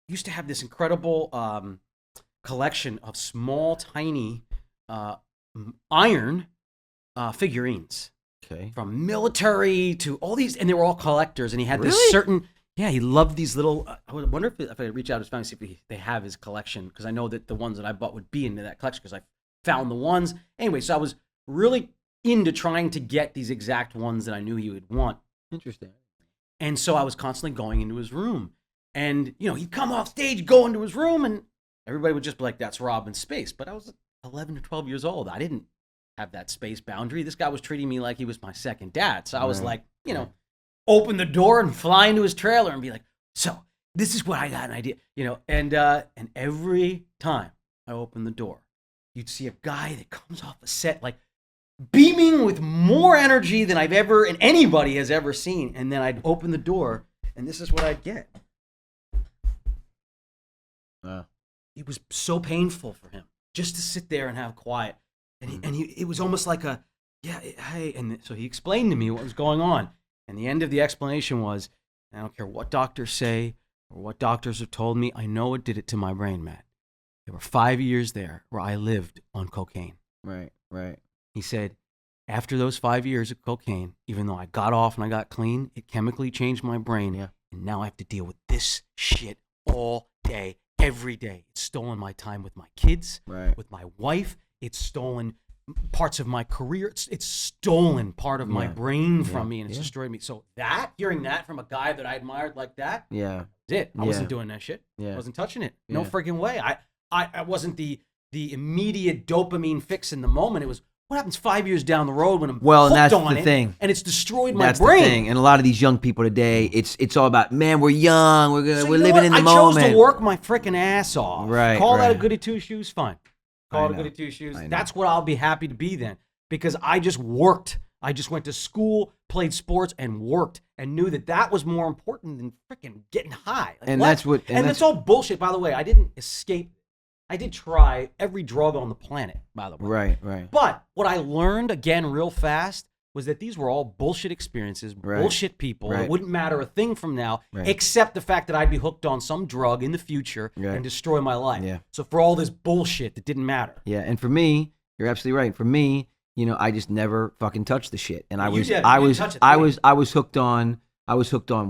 used to have this incredible collection of small, tiny iron figurines. Okay. From military to all these, and they were all collectors. And he had this Really? certain, he loved these little. I would wonder if I reach out to his family, see if they have his collection, because I know that the ones that I bought would be into that collection because I found the ones. Anyway, so I was really into trying to get these exact ones that I knew he would want. Interesting. And so I was constantly going into his room. And, he'd come off stage, go into his room, and everybody would just be like, that's Robin's space. But I was 11 or 12 years old. I didn't have that space boundary. This guy was treating me like he was my second dad. So I was like, open the door and fly into his trailer and be like, so this is what I got an idea, and every time I opened the door, you'd see a guy that comes off a set like beaming with more energy than I've ever, and anybody has ever seen. And then I'd open the door and this is what I'd get. It was so painful for him just to sit there and have quiet. And it was almost like hey. And so he explained to me what was going on. And the end of the explanation was, I don't care what doctors say or what doctors have told me, I know it did it to my brain, Matt. There were 5 years there where I lived on cocaine. Right. He said, after those 5 years of cocaine, even though I got off and I got clean, it chemically changed my brain. Yeah. And now I have to deal with this shit all day, every day. It's stolen my time with my kids, with my wife. It's stolen parts of my career. It's stolen part of my brain from me, and it's destroyed me. So hearing that from a guy that I admired like that, that's it. I wasn't doing that shit. I wasn't touching it. No freaking way. I wasn't the immediate dopamine fix in the moment. It was what happens 5 years down the road when I'm hooked and that's on the it, thing. And it's destroyed my That's brain. the thing. And a lot of these young people today, it's all about, man, we're young, we're living in the I moment. chose to work my freaking ass off. Right. Call that a goody two shoes, fine. Call it a know. goody two shoes. I know. That's what I'll be happy to be then, because I just worked. I just went to school, played sports, and worked, and knew that was more important than freaking getting high. Like, And what? that's what- and And that's- that's all bullshit. By the way, I didn't escape. I did try every drug on the planet. By the way, Right. But what I learned again real fast was that these were all bullshit experiences, bullshit people. It wouldn't matter a thing from now, except the fact that I'd be hooked on some drug in the future and destroy my life. Yeah. So for all this bullshit that didn't matter. Yeah, and for me, you're absolutely right. For me, I just never fucking touched the shit, and I was touch it, I was hooked on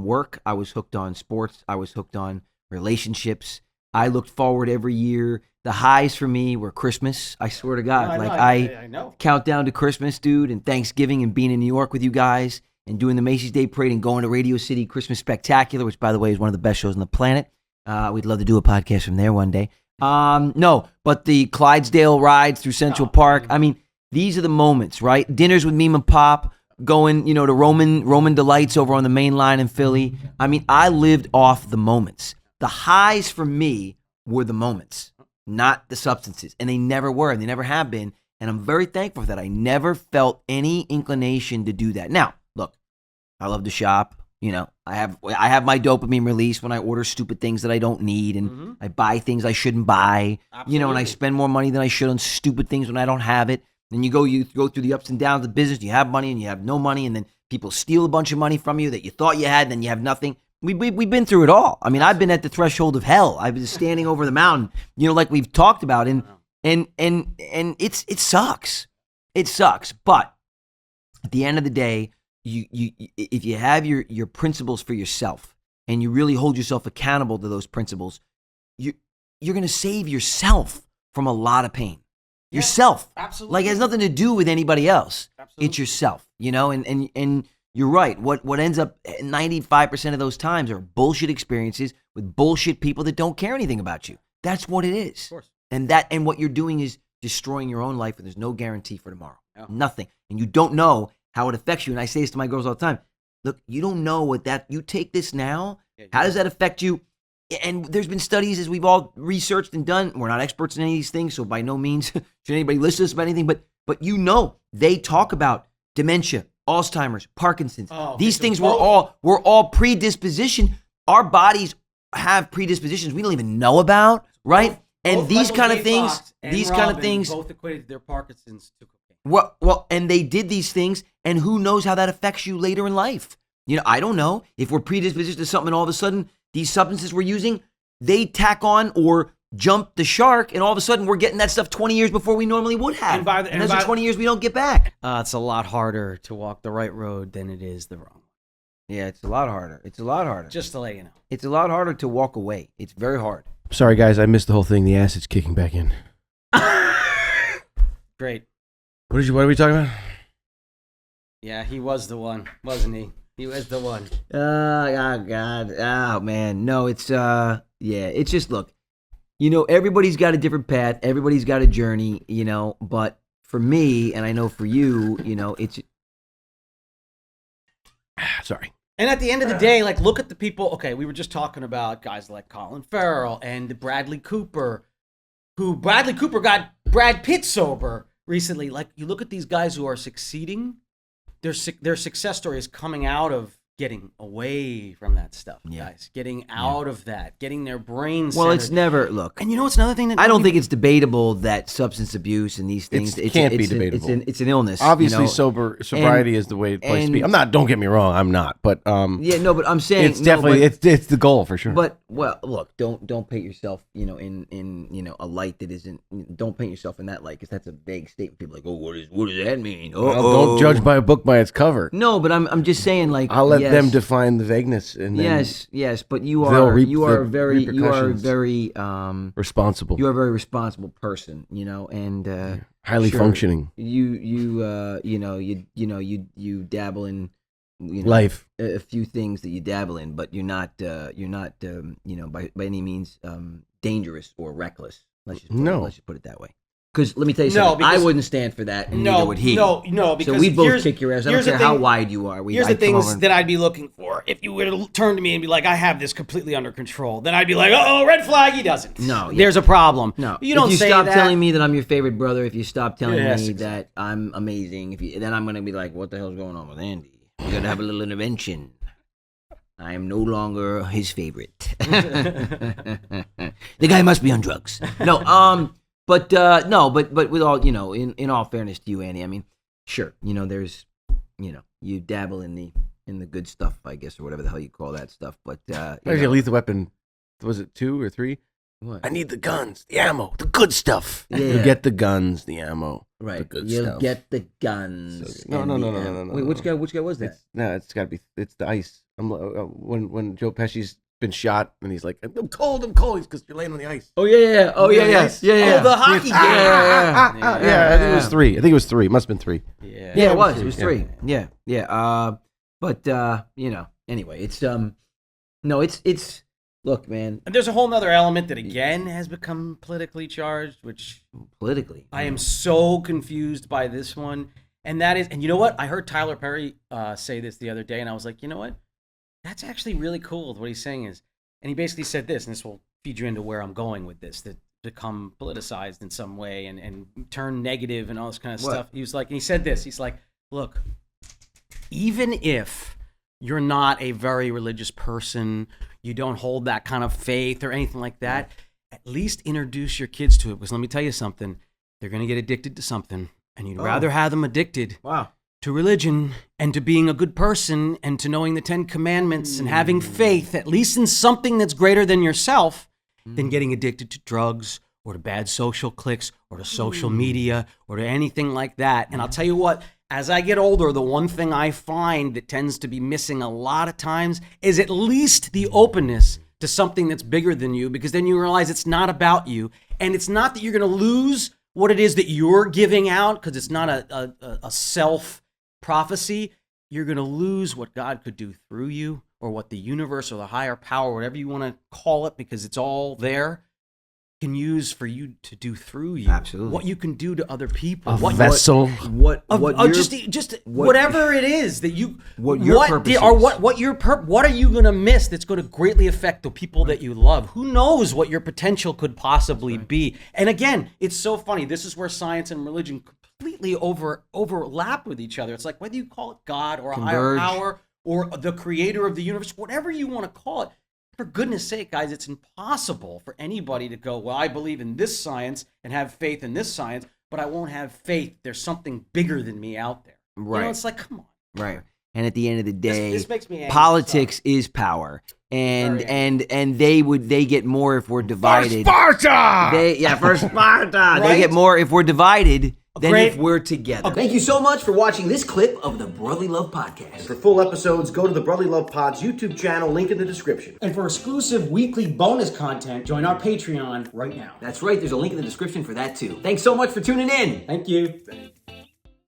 work. I was hooked on sports. I was hooked on relationships. I looked forward every year. The highs for me were Christmas. I swear to God, I know. count down to Christmas, dude, and Thanksgiving, and being in New York with you guys, and doing the Macy's Day Parade, and going to Radio City Christmas Spectacular, which, by the way, is one of the best shows on the planet. We'd love to do a podcast from there one day. No, but the Clydesdale rides through Central Park. I mean, these are the moments, right? Dinners with Meme and Pop, going, to Roman Delights over on the main line in Philly. I mean, I lived off the moments. The highs for me were the moments, not the substances. And they never were, and they never have been. And I'm very thankful for that. I never felt any inclination to do that. Now, look, I love to shop. I have my dopamine release when I order stupid things that I don't need, and I buy things I shouldn't buy. Absolutely. And I spend more money than I should on stupid things when I don't have it. And you go through the ups and downs of business. You have money and you have no money, and then people steal a bunch of money from you that you thought you had, and then you have nothing. We've been through it all. I mean, I've been at the threshold of hell. I've been standing over the mountain, like we've talked about, and it sucks. It sucks. But at the end of the day, you if you have your principles for yourself, and you really hold yourself accountable to those principles, you're going to save yourself from a lot of pain. Yeah, yourself. Absolutely. Like, it has nothing to do with anybody else. Absolutely. It's yourself, and you're right. What ends up 95% of those times are bullshit experiences with bullshit people that don't care anything about you. That's what it is. Of course. And what you're doing is destroying your own life, and there's no guarantee for tomorrow. Yeah. Nothing. And you don't know how it affects you. And I say this to my girls all the time. Look, you don't know you take this now. How does that affect you? And there's been studies, as we've all researched and done. We're not experts in any of these things, so by no means should anybody listen to us about anything. But they talk about dementia, Alzheimer's, Parkinson's. These things were all predisposition. Our bodies have predispositions we don't even know about, right? And these kind of things, both equated their Parkinson's to cocaine. Well, and they did these things, and who knows how that affects you later in life? I don't know if we're predisposed to something, and all of a sudden these substances we're using they tack on or jump the shark, and all of a sudden we're getting that stuff 20 years before we normally would have. And those are 20 years we don't get back. It's a lot harder to walk the right road than it is the wrong. Yeah, it's a lot harder. It's a lot harder. Just to let you know. It's a lot harder to walk away. It's very hard. Sorry, guys, I missed the whole thing. The acid's kicking back in. Great. What are we talking about? Yeah, he was the one, wasn't he? He was the one. Oh, God. Oh, man. No, it's, it's just, look, everybody's got a different path. Everybody's got a journey, but for me, and I know for you, it's... Sorry. And at the end of the day, like, look at the people. Okay, we were just talking about guys like Colin Farrell and Bradley Cooper, Bradley Cooper got Brad Pitt sober recently. Like, you look at these guys who are succeeding, their success story is coming out of getting away from that stuff, guys. Getting out of that, getting their brains Well, centered. it's never, look. And it's another thing that I don't think it's debatable that substance abuse and these things, It can't be debatable. It's an illness. Obviously, sobriety is the way place to be. I'm not. Don't get me wrong. I'm not. But yeah, no. But I'm saying it's definitely it's the goal for sure. But look, don't paint yourself, in a light that isn't. Don't paint yourself in that light, because that's a vague statement. People are like, what does that mean? Don't judge by a book by its cover. No, but I'm just saying, like, I'll let them define the vagueness. And then yes. But you are very responsible. You are a very responsible person, and highly functioning. You dabble in life, a few things that you dabble in, but you're not by any means dangerous or reckless. Let's just put it that way. Because let me tell you something, I wouldn't stand for that, and neither would he. No, because so we both kick your ass. I don't care how wide you are. Here's the things that I'd be looking for. If you were to turn to me and be like, I have this completely under control, then I'd be like, oh, red flag, he doesn't. No. There's a problem. No. You don't if you say stop that. telling me that I'm your favorite brother, if you stop telling me that I'm amazing, then I'm going to be like, what the hell's going on with Andy? You got to have a little intervention. I am no longer his favorite. The guy must be on drugs. No, But with all, in all fairness to you, Andy, I mean, sure, there's, you dabble in the good stuff, I guess, or whatever the hell you call that stuff. But Lethal Weapon, was it 2 or 3? What? I need the guns, the ammo, the good stuff. Yeah. You get the guns, the ammo, right? the good You'll stuff. get the guns. No. Wait, which guy was that? It's got to be. It's the ice. When Joe Pesci's been shot and he's like, I'm cold, because you're laying on the ice. Oh yeah. Oh yeah. Oh, the hockey game. Yeah, I think it was 3. It must have been 3. Yeah, it was. It was 3. Yeah. But anyway, it's it's look, man. And there's a whole nother element that again has become politically charged, which I am so confused by this one. And that is, and you know what? I heard Tyler Perry say this the other day, and I was like, you know what? That's actually really cool. What he's saying is, and he basically said this, and this will feed you into where I'm going with this, that become politicized in some way and turn negative and all this kind of stuff. He was like, and he said this, he's like, look, even if you're not a very religious person, you don't hold that kind of faith or anything like that, at least introduce your kids to it. Because let me tell you something, they're going to get addicted to something, and you'd rather have them addicted to religion and to being a good person and to knowing the 10 Commandments and having faith, at least in something that's greater than yourself, than getting addicted to drugs or to bad social cliques or to social media or to anything like that. And I'll tell you what, as I get older, the one thing I find that tends to be missing a lot of times is at least the openness to something that's bigger than you, because then you realize it's not about you. And it's not that you're going to lose what it is that you're giving out, because it's not a self-prophecy. You're going to lose what God could do through you, or what the universe or the higher power, whatever you want to call it, because it's all there, can use for you to do through you. Absolutely. What you can do to other people. A vessel. What whatever it is that you. What your purpose is. What are you going to miss that's going to greatly affect the people that you love? Who knows what your potential could possibly be? And again, it's so funny. This is where science and religion completely overlap with each other. It's like whether you call it God or a higher power or the creator of the universe, whatever you want to call it. For goodness sake, guys, it's impossible for anybody to go, well, I believe in this science and have faith in this science, but I won't have faith. There's something bigger than me out there. Right. It's like, come on. Right. And at the end of the day, This makes me angry. politics is power. And they get more if we're divided. For Sparta! For Sparta. They Right? get more if we're divided than Great. if we're together. Thank you so much for watching this clip of the Brotherly Love Podcast. For full episodes, go to the Brotherly Love Pod's YouTube channel, link in the description. And for exclusive weekly bonus content, join our Patreon right now. That's right, there's a link in the description for that too. Thanks so much for tuning in. Thank you.